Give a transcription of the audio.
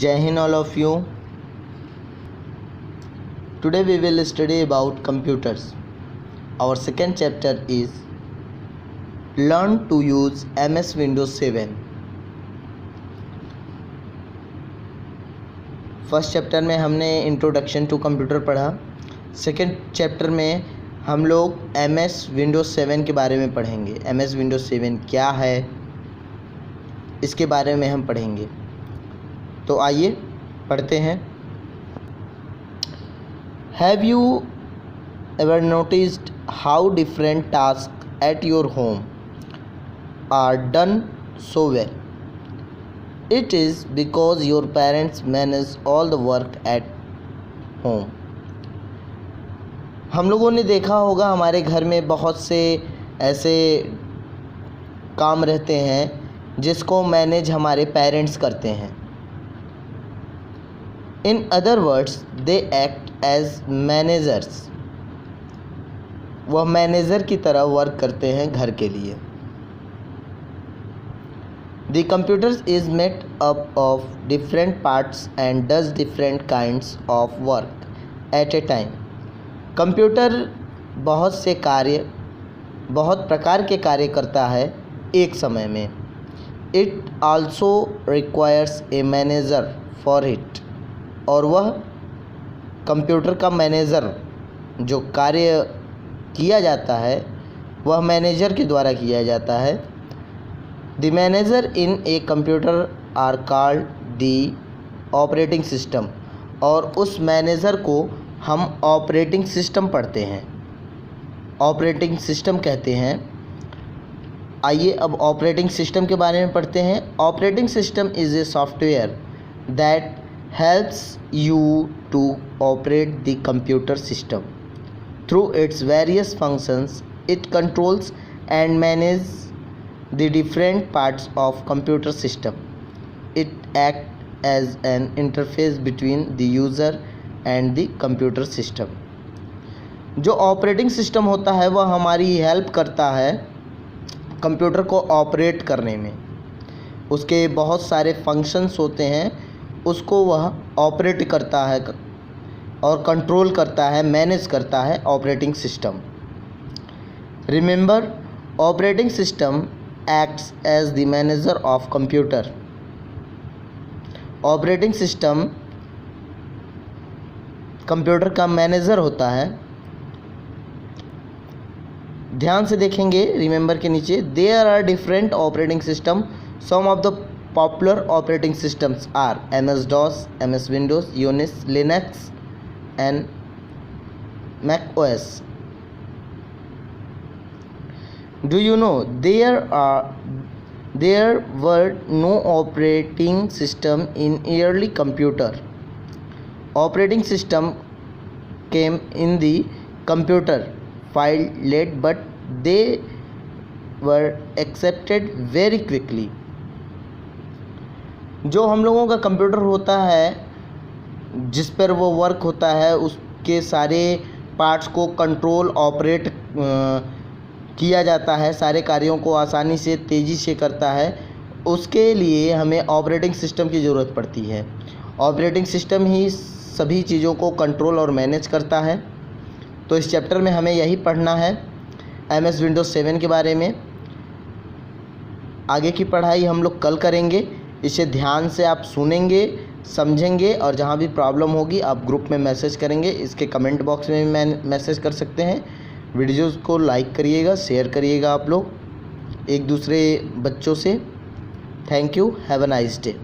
Jai Hind all of you. Today we will study about computers. Our second chapter is Learn to use MS Windows 7. First chapter में हमने introduction to computer पढ़ा। Second chapter में हम लोग MS Windows 7 के बारे में पढ़ेंगे। MS Windows 7 क्या है, इसके बारे में हम पढ़ेंगे। तो आइए पढ़ते हैं। Have you ever noticed how different task at your home are done so well? It is because your parents manage all the work at home. हम लोगों ने देखा होगा हमारे घर में बहुत से ऐसे काम रहते हैं जिसको मैनेज हमारे पेरेंट्स करते हैं। In other words they act as managers. वह मैनेजर की तरह वर्क करते हैं घर के लिए। The computer is made up of different parts and does different kinds of work at a time. Computer बहुत प्रकार के कार्य करता है एक समय में। It also requires a manager for it. और वह कंप्यूटर का मैनेजर जो कार्य किया जाता है वह मैनेजर के द्वारा किया जाता है। The manager in a computer are called the operating system. और उस मैनेजर को हम ऑपरेटिंग सिस्टम पढ़ते हैं, ऑपरेटिंग सिस्टम कहते हैं। आइए अब ऑपरेटिंग सिस्टम के बारे में पढ़ते हैं। Operating system is a software that helps you to operate the computer system through its various functions. It controls and manage the different parts of computer system. It acts as an interface between the user and the computer system. जो operating system होता है वह हमारी help करता है computer को operate करने में। उसके बहुत सारे फंक्शंस होते हैं, उसको वह ऑपरेट करता है और कंट्रोल करता है, मैनेज करता है operating system. Remember, operating system acts as the manager of computer. Operating system computer का मैनेजर होता है। ध्यान से देखेंगे रिमेंबर के नीचे, there are different operating system. Some of the popular operating systems are MS DOS, MS Windows, Unix, Linux and Mac OS. Do you know there were no operating system in early computer? Operating system came in the computer file late, but they were accepted very quickly. जो हम लोगों का computer होता है जिस पर वो work होता है उसके सारे पार्ट्स को कंट्रोल ऑपरेट किया जाता है, सारे कार्यों को आसानी से तेज़ी से करता है। उसके लिए हमें ऑपरेटिंग सिस्टम की ज़रूरत पड़ती है। ऑपरेटिंग सिस्टम ही सभी चीज़ों को कंट्रोल और मैनेज करता है। तो इस चैप्टर में हमें यही पढ़ना है MS Windows 7 के बारे में। आगे की पढ़ाई हम लोग कल करेंगे। इसे ध्यान से आप सुनेंगे, समझेंगे और जहाँ भी प्रॉब्लम होगी आप ग्रुप में मैसेज करेंगे। इसके कमेंट बॉक्स में भी मैसेज कर सकते हैं। वीडियोज़ को लाइक करिएगा, शेयर करिएगा आप लोग एक दूसरे बच्चों से। Thank you, have a nice day.